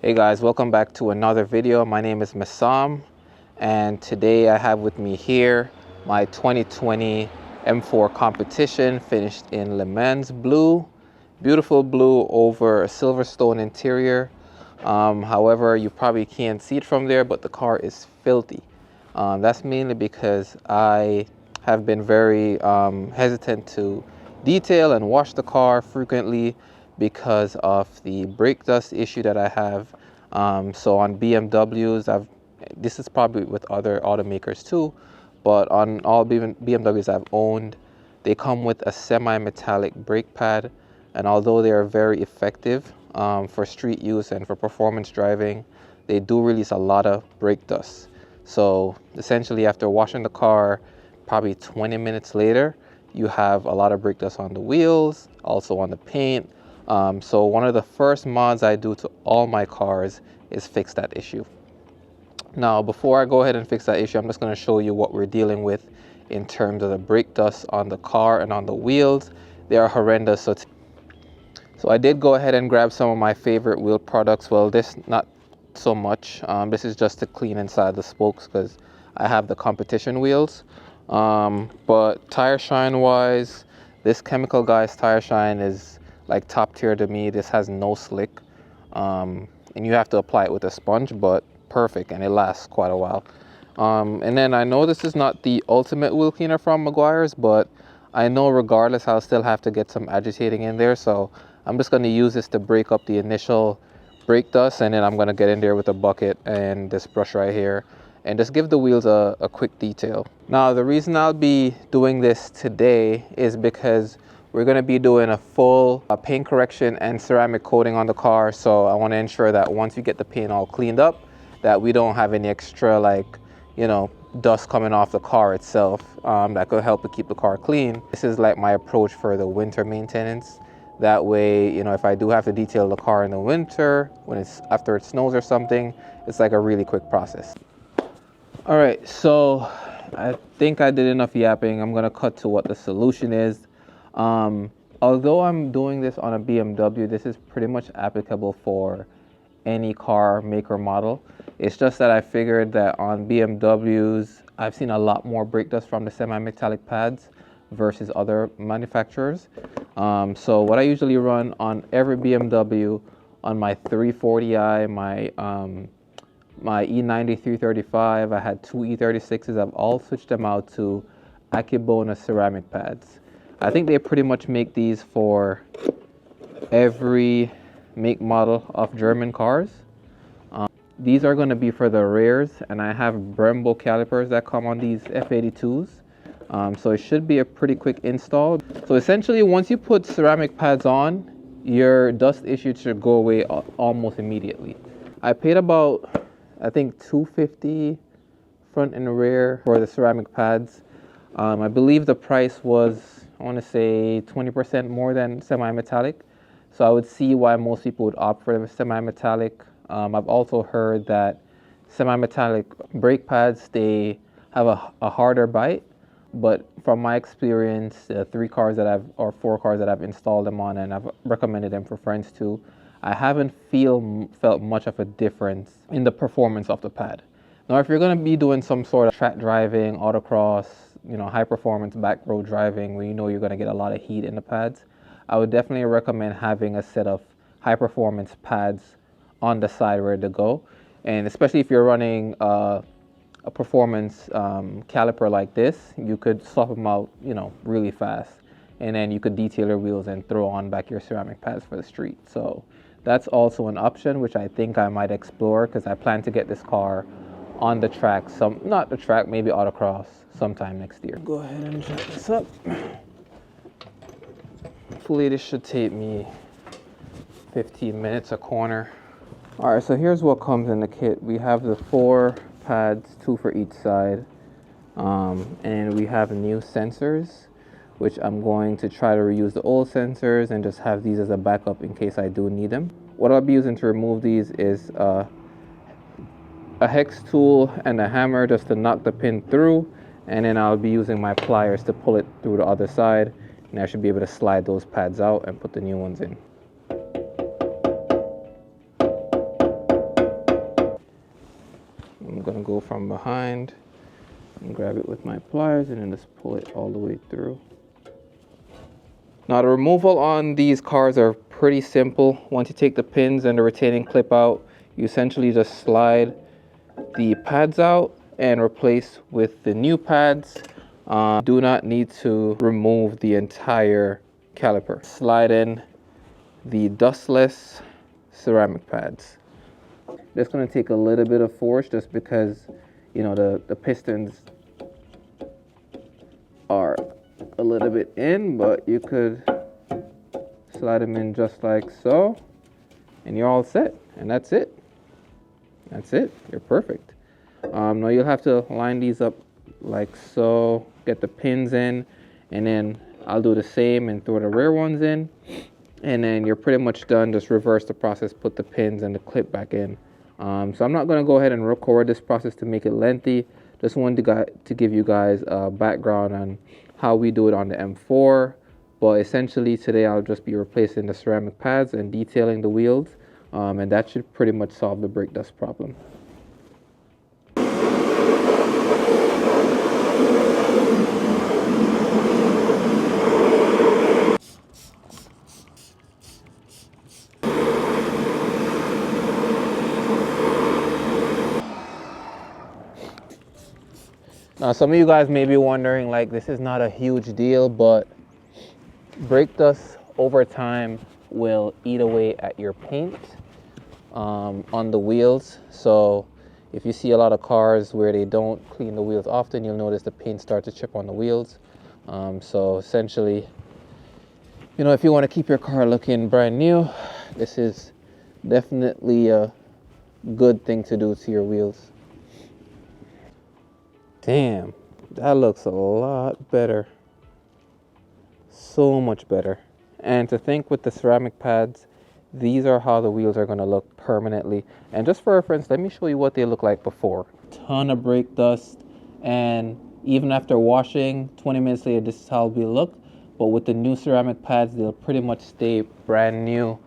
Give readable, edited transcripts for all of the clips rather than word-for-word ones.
Hey guys, welcome back to another video. My name is Massam, and today I have with me here my 2020 M4 competition, finished in Le Mans blue. Beautiful blue over a Silverstone interior. However, you probably can't see it from there, but the car is filthy. That's mainly because I have been very hesitant to detail and wash the car frequently because of the brake dust issue that I have. So on BMWs, this is probably with other automakers too, but on all BMWs I've owned, they come with a semi-metallic brake pad, and although they are very effective for street use and for performance driving, they do release a lot of brake dust. So essentially, after washing the car, probably 20 minutes later, you have a lot of brake dust on the wheels, also on the paint. So one of the first mods I do to all my cars is fix that issue. Now, before I go ahead and fix that issue, I'm just going to show you what we're dealing with in terms of the brake dust on the car and on the wheels. They are horrendous. So I did go ahead and grab some of my favorite wheel products. Well, this not so much. This is just to clean inside the spokes because I have the competition wheels. But tire shine wise, this Chemical Guys tire shine is like top tier to me. This has no slick, and you have to apply it with a sponge, but perfect, and it lasts quite a while. And then I know this is not the ultimate wheel cleaner from Meguiar's, but I know regardless I'll still have to get some agitating in there, so I'm just going to use this to break up the initial brake dust, and then I'm going to get in there with a bucket and this brush right here and just give the wheels a quick detail. Now, the reason I'll be doing this today is because we're going to be doing a full paint correction and ceramic coating on the car. So I want to ensure that once we get the paint all cleaned up, that we don't have any extra, like, you know, dust coming off the car itself. That could help to keep the car clean. This is like my approach for the winter maintenance. That way, you know, if I do have to detail the car in the winter, when it's after it snows or something, it's like a really quick process. All right, so I think I did enough yapping. I'm gonna cut to what the solution is. Although I'm doing this on a BMW, this is pretty much applicable for any car make or model. It's just that I figured that on BMWs, I've seen a lot more brake dust from the semi-metallic pads versus other manufacturers. So what I usually run on every BMW, on my 340i, my E90 335, I had two E36s, I've all switched them out to Akibona ceramic pads. I think they pretty much make these for every make model of German cars. These are going to be for the rears, and I have Brembo calipers that come on these F82s. So it should be a pretty quick install. So essentially, once you put ceramic pads on, your dust issue should go away almost immediately. I paid about, I think, $250 front and rear for the ceramic pads. I believe the price was, I want to say, 20% more than semi-metallic. So I would see why most people would opt for the semi-metallic. I've also heard that semi-metallic brake pads, they have a harder bite. But from my experience, the 4 cars that I've installed them on, and I've recommended them for friends too, I haven't felt much of a difference in the performance of the pad. Now, if you're going to be doing some sort of track driving, autocross, you know, high performance back road driving where you know you're going to get a lot of heat in the pads, I would definitely recommend having a set of high performance pads on the side ready to go. And especially if you're running a performance caliper like this, you could swap them out, you know, really fast. And then you could detail your wheels and throw on back your ceramic pads for the street. So that's also an option, which I think I might explore because I plan to get this car on the track, not the track, maybe autocross sometime next year. Go ahead and jack this up. Hopefully this should take me 15 minutes a corner. All right, so here's what comes in the kit. We have the 4 pads, 2 for each side, and we have new sensors, which I'm going to try to reuse the old sensors and just have these as a backup in case I do need them. What I'll be using to remove these is a hex tool and a hammer just to knock the pin through, and then I'll be using my pliers to pull it through the other side, and I should be able to slide those pads out and put the new ones in. I'm gonna go from behind and grab it with my pliers and then just pull it all the way through. Now the removal on these cars are pretty simple. Once you take the pins and the retaining clip out, you essentially just slide the pads out and replace with the new pads. Do not need to remove the entire caliper. Slide in the dustless ceramic pads. That's going to take a little bit of force just because, you know, the pistons are a little bit in, but you could slide them in just like so and you're all set, and that's it. You're perfect. Now you'll have to line these up like so, get the pins in, and then I'll do the same and throw the rear ones in, and then you're pretty much done. Just reverse the process, put the pins and the clip back in. So I'm not going to go ahead and record this process to make it lengthy. Just wanted to give you guys a background on how we do it on the M4. But essentially today I'll just be replacing the ceramic pads and detailing the wheels, and that should pretty much solve the brake dust problem. Now, some of you guys may be wondering, like, this is not a huge deal, but brake dust over time will eat away at your paint on the wheels. So if you see a lot of cars where they don't clean the wheels often, you'll notice the paint starts to chip on the wheels. So essentially, you know, if you want to keep your car looking brand new, this is definitely a good thing to do to your wheels. Damn, that looks a lot better. So much better. And to think with the ceramic pads, these are how the wheels are going to look permanently. And just for reference, let me show you what they look like before. Ton of brake dust, and even after washing, 20 minutes later, this is how they look. But with the new ceramic pads, they'll pretty much stay brand new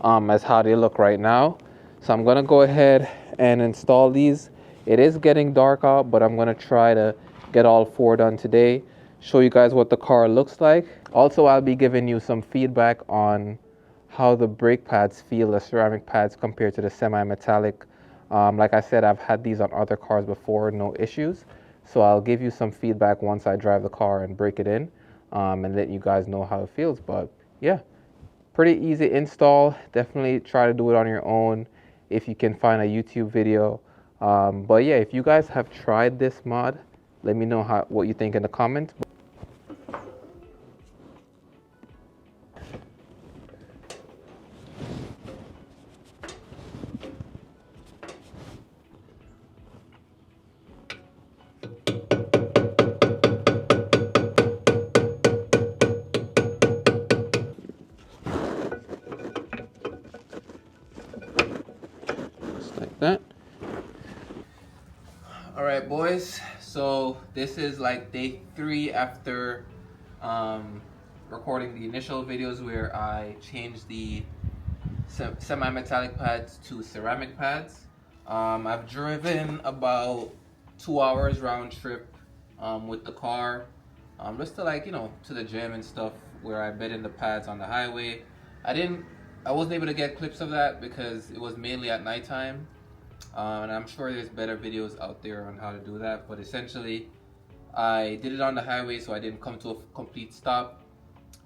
as how they look right now. So I'm going to go ahead and install these. It is getting dark out, but I'm going to try to get all four done today, show you guys what the car looks like. Also, I'll be giving you some feedback on how the brake pads feel, the ceramic pads compared to the semi-metallic. Like I said, I've had these on other cars before, no issues. So I'll give you some feedback once I drive the car and break it in, and let you guys know how it feels. But yeah, pretty easy install. Definitely try to do it on your own if you can find a YouTube video. But yeah, if you guys have tried this mod, let me know what you think in the comments. Just like that. All right, boys, so this is like day 3 after recording the initial videos where I changed the semi-metallic pads to ceramic pads. I've driven about 2 hours round trip with the car, just to, like, you know, to the gym and stuff, where I bed in the pads on the highway. I wasn't able to get clips of that because it was mainly at nighttime. And I'm sure there's better videos out there on how to do that, but essentially I did it on the highway, so I didn't come to a complete stop,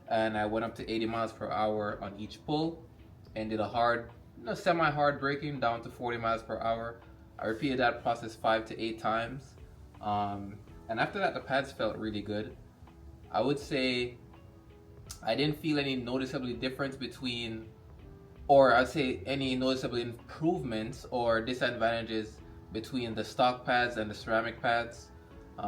and I went up to 80 miles per hour on each pull and did a hard, you know, semi-hard braking down to 40 miles per hour. I repeated that process 5 to 8 times, and after that the pads felt really good. I would say I didn't feel any noticeably difference between, or I'd say any noticeable improvements or disadvantages between the stock pads and the ceramic pads.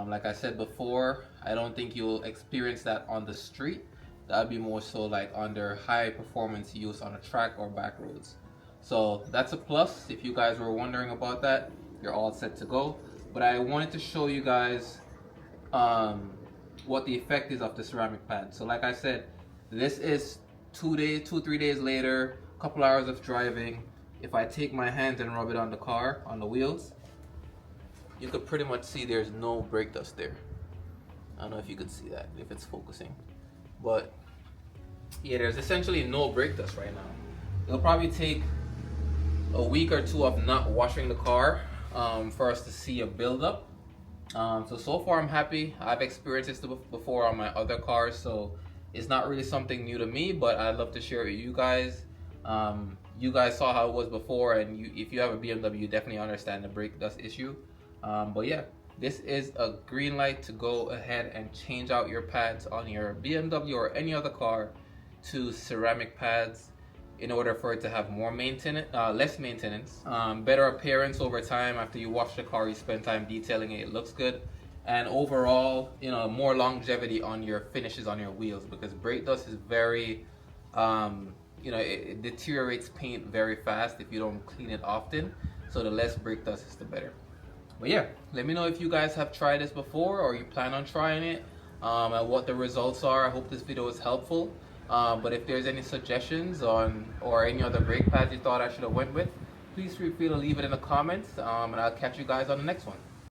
Like I said before, I don't think you'll experience that on the street. That'd be more so like under high performance use on a track or back roads. So that's a plus. If you guys were wondering about that, you're all set to go. But I wanted to show you guys what the effect is of the ceramic pad. So like I said, this is 2-3 days later, couple hours of driving. If I take my hands and rub it on the car, on the wheels, you could pretty much see there's no brake dust there. I don't know if you could see that, if it's focusing, but yeah, there's essentially no brake dust right now. It'll probably take a week or two of not washing the car for us to see a buildup. So far I'm happy. I've experienced this before on my other cars, so it's not really something new to me, but I'd love to share it with you guys. You guys saw how it was before, and if you have a BMW, you definitely understand the brake dust issue. But yeah, this is a green light to go ahead and change out your pads on your BMW or any other car to ceramic pads in order for it to have more maintenance, less maintenance, better appearance over time. After you wash the car, you spend time detailing it, it looks good, and overall, you know, more longevity on your finishes on your wheels, because brake dust is very, you know, it deteriorates paint very fast if you don't clean it often. So the less brake dust is the better. But yeah, let me know if you guys have tried this before or you plan on trying it, and what the results are. I hope this video was helpful. But if there's any suggestions on or any other brake pads you thought I should have went with, please feel free to leave it in the comments, and I'll catch you guys on the next one.